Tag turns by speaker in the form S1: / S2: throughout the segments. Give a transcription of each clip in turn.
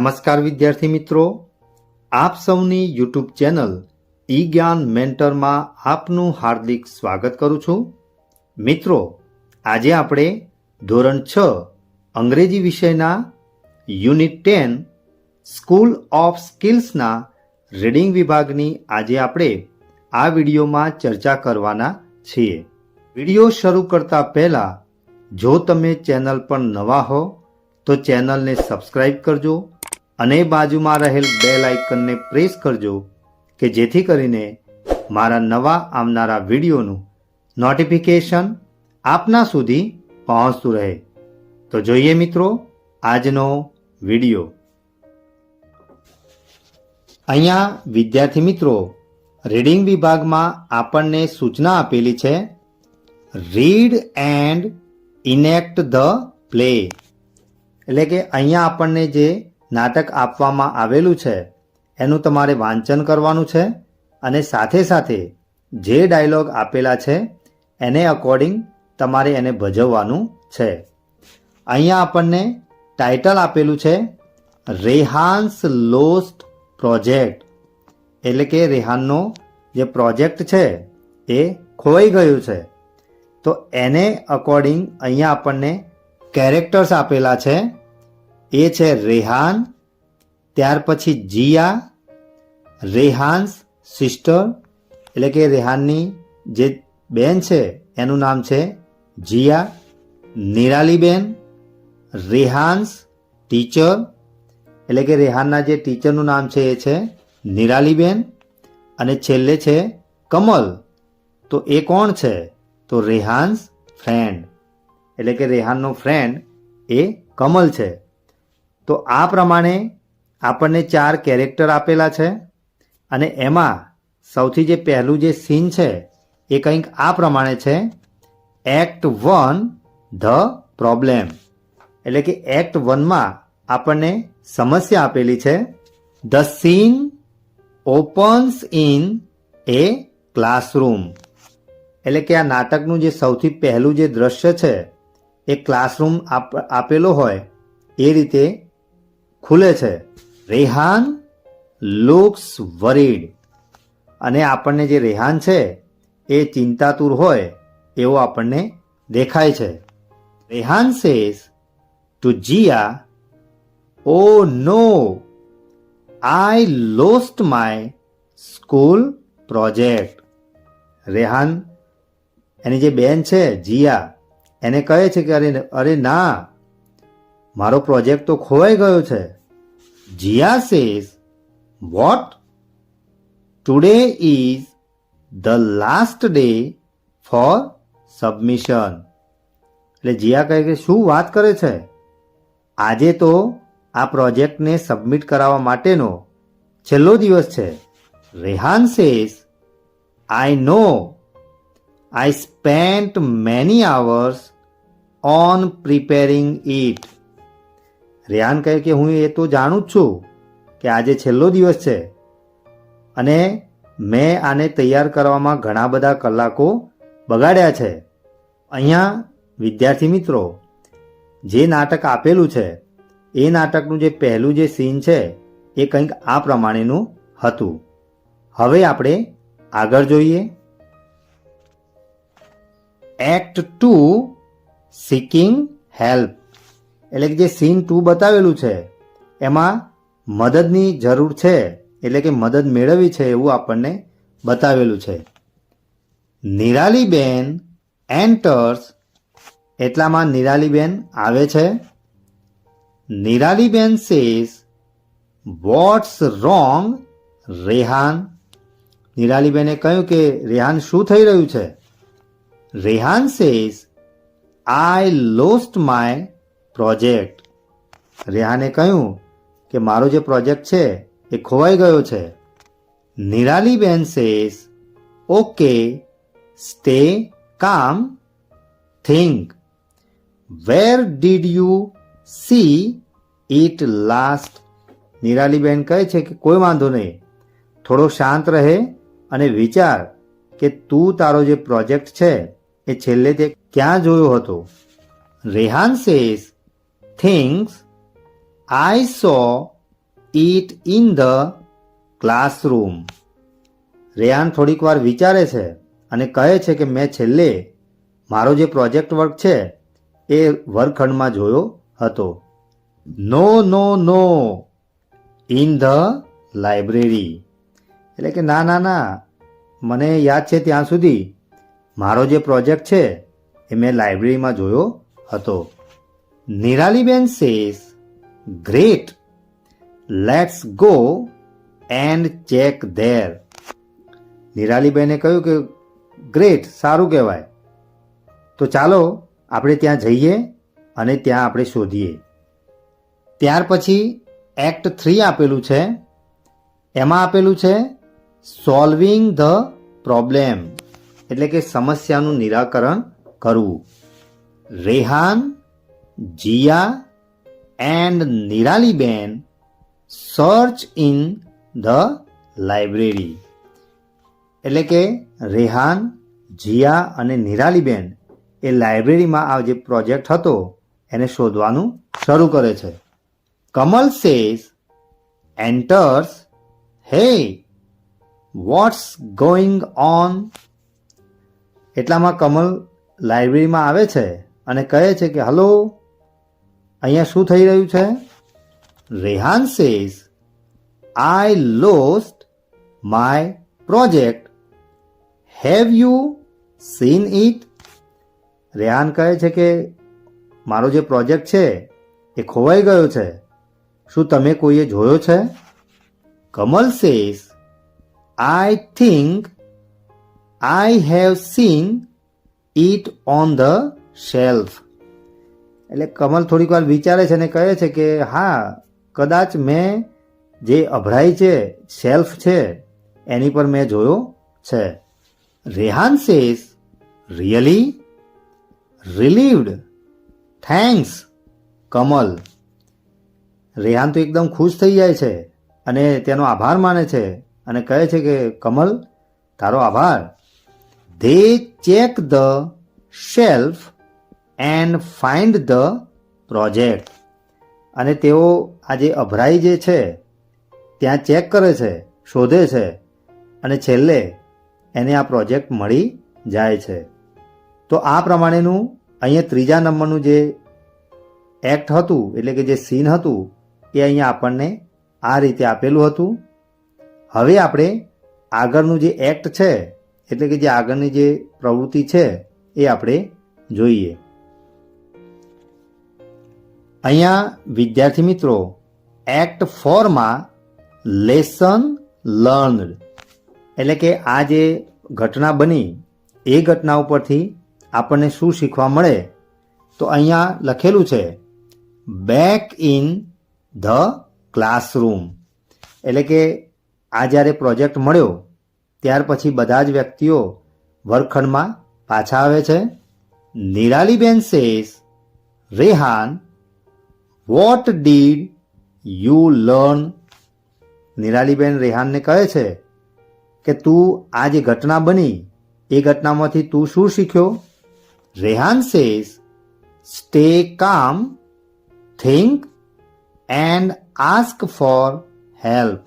S1: નમસ્કાર વિદ્યાર્થી મિત્રો, આપ સૌની યુટ્યુબ ચેનલ ઈ જ્ઞાન મેન્ટરમાં આપનું હાર્દિક સ્વાગત કરું છું. મિત્રો, આજે આપણે ધોરણ 6 અંગ્રેજી વિષયના યુનિટ 10 સ્કૂલ ઓફ સ્કિલ્સના રીડિંગ વિભાગની આજે આપણે આ વિડીયોમાં ચર્ચા કરવાના છીએ. વિડીયો શરૂ કરતા પહેલા જો તમે ચેનલ પર નવા હો તો ચેનલને સબસ્ક્રાઇબ કરજો અને બાજુમાં રહેલ બેલ આઇકનને પ્રેસ કરજો કે જેથી કરીને મારા નવા આવનારા વિડીયોનું નોટિફિકેશન આપના સુધી પહોંચતું રહે. તો જોઈએ મિત્રો આજનો વિડીયો. અહીંયા વિદ્યાર્થી મિત્રો રીડિંગ વિભાગમાં આપણને સૂચના આપેલી છે, read and enact the play. એટલે કે અહીંયા આપણને જે નાટક આપવામાં આવેલું છે એનું તમારે વાંચન કરવાનું છે અને સાથે સાથે જે ડાયલોગ આપેલા છે એને અકોર્ડિંગ તમારે એને ભજવવાનું છે. અહીંયા આપણને ટાઇટલ આપેલું છે રેહાન્સ લોસ્ટ પ્રોજેક્ટ. એટલે કે રેહાનનો જે પ્રોજેક્ટ છે એ ખોવાઈ ગયું છે. તો એને અકોર્ડિંગ અહીંયા આપણને કેરેક્ટર્સ આપેલા છે. એ છે રેહાન, ત્યાર પછી જીયા, રેહાન્સ સિસ્ટર એટલે કે રેહાનની જે બેન છે એનું નામ છે જીયા, નિરાલીબેન, રેહાન્સ ટીચર એટલે કે રેહાનના જે ટીચરનું નામ છે એ છે નિરાલીબેન, અને છેલ્લે છે કમલ. તો એ કોણ છે? તો રેહાન્સ ફ્રેન્ડ એટલે કે રેહાનનો ફ્રેન્ડ એ કમલ છે. તો આ પ્રમાણે આપણને 4 કેરેક્ટર આપેલા છે અને એમાં સૌથી જે પહેલું જે સીન છે એ કંઈક આ પ્રમાણે છે, એક્ટ 1 ધ પ્રોબ્લેમ. એટલે કે એક્ટ 1માં આપણને સમસ્યા આપેલી છે. The scene opens in A classroom. એટલે કે આ નાટકનું જે સૌથી પહેલું જે દ્રશ્ય છે એ ક્લાસરૂમ આપેલો હોય એ રીતે ખુલે છે. Rehan looks worried. અને આપણને જે રેહાન છે એ ચિંતાતુર હોય એવો આપણને દેખાય છે. Rehan says to Jiya, oh no, I lost my school project. Rehan એની જે બેન છે જીયા એને કહે છે કે અરે ના, મારો પ્રોજેક્ટ તો ખોવાઈ ગયો છે. Jiya says what, today is the last day for submission. એટલે જીયા કહે કે શું વાત કરે છે, આજે તો આ પ્રોજેક્ટને સબમિટ કરાવવા માટેનો છેલ્લો દિવસ છે. Rehan says I know, I spent many hours on preparing it. Rehan કહે કે હું એ તો જાણું જ છું કે આજે છેલ્લો દિવસ છે અને મેં આને તૈયાર કરવામાં ઘણા બધા કલાકો બગાડ્યા છે. અહીંયા વિદ્યાર્થી મિત્રો જે નાટક આપેલું છે એ નાટકનું જે પહેલું જે સીન છે એ કંઈક આ પ્રમાણેનું હતું. હવે આપણે આગળ જોઈએ. Act 2 seeking help. એટલે કે જે સીન 2 બતાવેલું છે એમાં મદદની જરૂર છે એટલે કે મદદ મેળવવી છે એવું આપણને બતાવેલું છે. નિરાલીબેન એન્ટર્સ. એટલામાં નિરાલીબેન આવે છે. Niraliben says what's wrong Rehan. નિરાલીબેને કહ્યું કે રેહાન શું થઈ રહ્યું છે? Rehan says I lost my project. રેહાને કહ્યું કે મારો જે પ્રોજેક્ટ છે એ ખોવાઈ ગયો છે. Niraliben says okay, stay calm, think, where did you see it last. Niraliben કહે છે કે કોઈ વાંધો નહીં, થોડો શાંત રહે અને વિચાર કે તું તારો જે પ્રોજેક્ટ છે એ છેલ્લે તે ક્યાં જોયો હતો. Rehan says thinks I saw it in the classroom. Rehan થોડીક વાર વિચારે છે અને કહે છે કે મેં છેલ્લે મારો જે પ્રોજેક્ટ વર્ક છે એ વર્ગખંડમાં જોયો હતો. નો નો નો ઇન ધ લાઇબ્રેરી. એટલે કે ના ના ના, મને યાદ છે ત્યાં સુધી મારો જે પ્રોજેક્ટ છે એ મેં લાઇબ્રેરીમાં જોયો હતો. Niraliben says great, let's go and check there. નિરાલીબેને કહ્યું કે ગ્રેટ, સારું કહેવાય, તો ચાલો આપણે ત્યાં જઈએ અને ત્યાં આપણે શોધીએ. ત્યાર પછી એક્ટ 3 આપેલું છે. એમાં આપેલું છે સોલ્વિંગ ધ પ્રોબ્લેમ, એટલે કે સમસ્યાનું નિરાકરણ કરવું. Rehan, Jiya and Niraliben search in the library. એટલે કે રેહાન, જીયા અને નિરાલીબેન એ લાઇબ્રેરીમાં આ જે પ્રોજેક્ટ હતો એને શોધવાનું શરૂ કરે છે. કમલ સેઝ એન્ટર્સ, હે વોટ્સ ગોઈંગ ઓન. એટલામાં કમલ લાઇબ્રેરીમાં આવે છે અને કહે છે કે હલો, અહીંયા શું થઈ રહ્યું છે? Rehan says I lost my project, have you seen it. Rehan કહે છે કે મારો જે પ્રોજેક્ટ છે એ ખોવાઈ ગયો છે, શું તમે કોઈએ જોયો છે? Kamal says I think I have seen it on the shelf. એટલે કમલ થોડીક વાર વિચારે છે અને કહે છે કે હા, કદાચ મેં જે અભરાઈ છે, શેલ્ફ છે, એની પર મેં જોયો છે. Rehan says really, relieved, thanks Kamal. Rehan તો એકદમ ખુશ થઈ જાય છે અને તેનો આભાર માને છે અને કહે છે કે કમલ, તારો આભાર. They check the shelf and find the project. અને તેઓ આ જે અભરાઈ જે છે ત્યાં ચેક કરે છે, શોધે છે અને છેલ્લે એને આ પ્રોજેક્ટ મળી જાય છે. તો આ પ્રમાણેનું અહીંયા 3જા નંબરનું જે એક્ટ હતું, એટલે કે જે સીન હતું, એ અહીંયા આપણને આ રીતે આપેલું હતું. હવે આપણે આગળનું જે એક્ટ છે, એટલે કે જે આગળની જે પ્રવૃત્તિ છે એ આપણે જોઈએ. અહીંયા વિદ્યાર્થી મિત્રો એક્ટ 4માં લેસન લર્નડ, એટલે કે આ જે ઘટના બની એ ઘટના ઉપરથી આપણને શું શીખવા મળે, તો અહીંયા લખેલું છે બેક ઇન ધ ક્લાસરૂમ. એટલે કે આ જ્યારે પ્રોજેક્ટ મળ્યો ત્યાર પછી બધા જ વ્યક્તિઓ વર્ગખંડમાં પાછા આવે છે. Niraliben says Rehan what did you learn. Niraliben રેહાનને કહે છે કે તું આ જે ઘટના બની એ ઘટનામાંથી તું શું શીખ્યો? Rehan says stay calm, think and ask for help.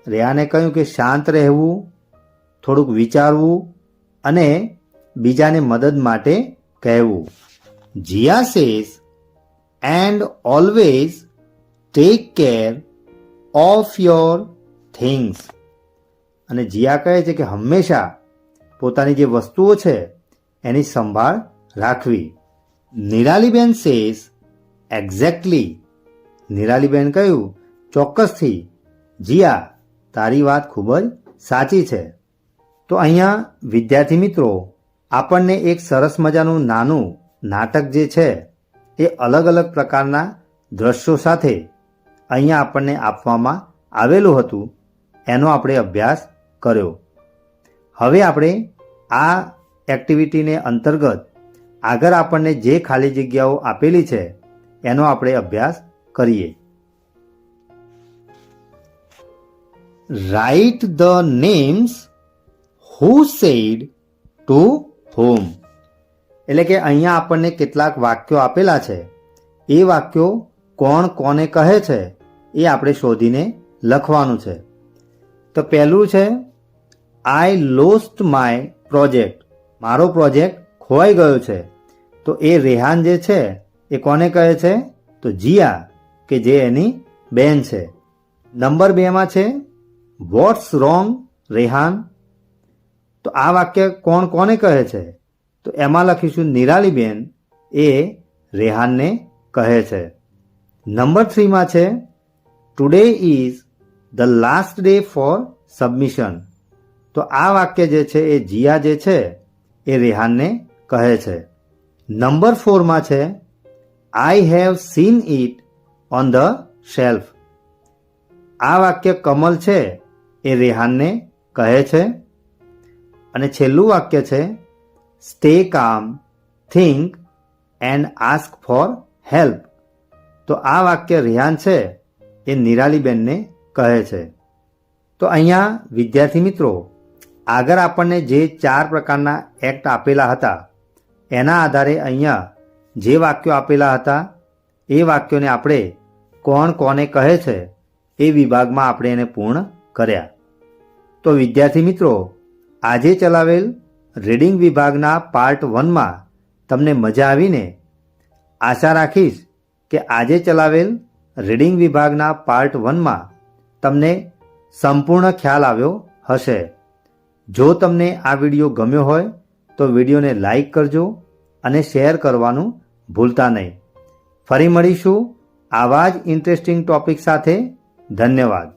S1: રેહાને કહ્યું કે શાંત રહેવું, થોડુંક વિચારવું અને બીજાને મદદ માટે કહેવું. Jiya says and always take care of your things. અને જીયા કહે છે કે હંમેશા પોતાની જે વસ્તુઓ છે એની સંભાળ રાખવી. નિરાલીબેન સેઝ એક્ઝેક્ટલી. નિરાલીબેન કહ્યું ચોક્કસથી, જીયા તારી વાત ખૂબ જ સાચી છે. તો અહીંયા વિદ્યાર્થી મિત્રો આપણને એક સરસ મજાનું નાનું નાટક જે છે એ અલગ અલગ પ્રકારના દ્રશ્યો સાથે અહીંયા આપણને આપવામાં આવેલું હતું, એનો આપણે અભ્યાસ કર્યો. હવે આપણે આ એક્ટિવિટીને અંતર્ગત આગળ આપણને જે ખાલી જગ્યાઓ આપેલી છે એનો આપણે અભ્યાસ કરીએ. Write the names who said to home. એટલે કે અહીંયા આપણને કેટલાક વાક્યો આપેલા છે, એ વાક્યો કોણ કોને કહે છે એ આપણે શોધીને લખવાનું છે. તો પહેલું છે આઈ લોસ્ટ માય પ્રોજેક્ટ. મારો પ્રોજેક્ટ ખોવાઈ ગયો છે. તો એ રેહાન જે છે એ કોને કહે છે? તો જીયા, કે જે એની બેન છે. નંબર 2માં છે વોટ્સ રોંગ રેહાન. તો આ વાક્ય કોણ કોને કહે છે? તો એમાં લખીશું નિરાલીબેન એ રેહાનને કહે છે. નંબર 3માં છે today is the last day for submission. તો આ વાક્ય જે છે એ જીયા જે છે એ રેહાનને કહે છે. નંબર 4માં છે I have seen it on the shelf. આ વાક્ય કમલ છે એ રેહાનને કહે છે. અને છેલ્લું વાક્ય છે stay calm, think and ask for help. તો આ વાક્ય રેહાન છે એ નિરાલીબેનને કહે છે. તો અહીંયા વિદ્યાર્થી મિત્રો, આગળ આપણને જે 4 પ્રકારના એક્ટ આપેલા હતા એના આધારે અહીંયા જે વાક્યો આપેલા હતા એ વાક્યોને આપણે કોણ કોને કહે છે એ વિભાગમાં આપણે એને પૂર્ણ કર્યા. તો વિદ્યાર્થી મિત્રો, આજે ચલાવેલ રીડિંગ વિભાગના પાર્ટ 1માં તમને મજા આવીને? આશા રાખીશ કે આજે ચલાવેલ રીડિંગ વિભાગના પાર્ટ 1માં તમને સંપૂર્ણ ખ્યાલ આવ્યો હશે. જો તમને આ વિડીયો ગમ્યો હોય તો વિડીયોને લાઈક કરજો અને શેર કરવાનું ભૂલતા નહીં. ફરી મળીશું આવા જ ઇન્ટરેસ્ટિંગ ટોપિક સાથે. ધન્યવાદ.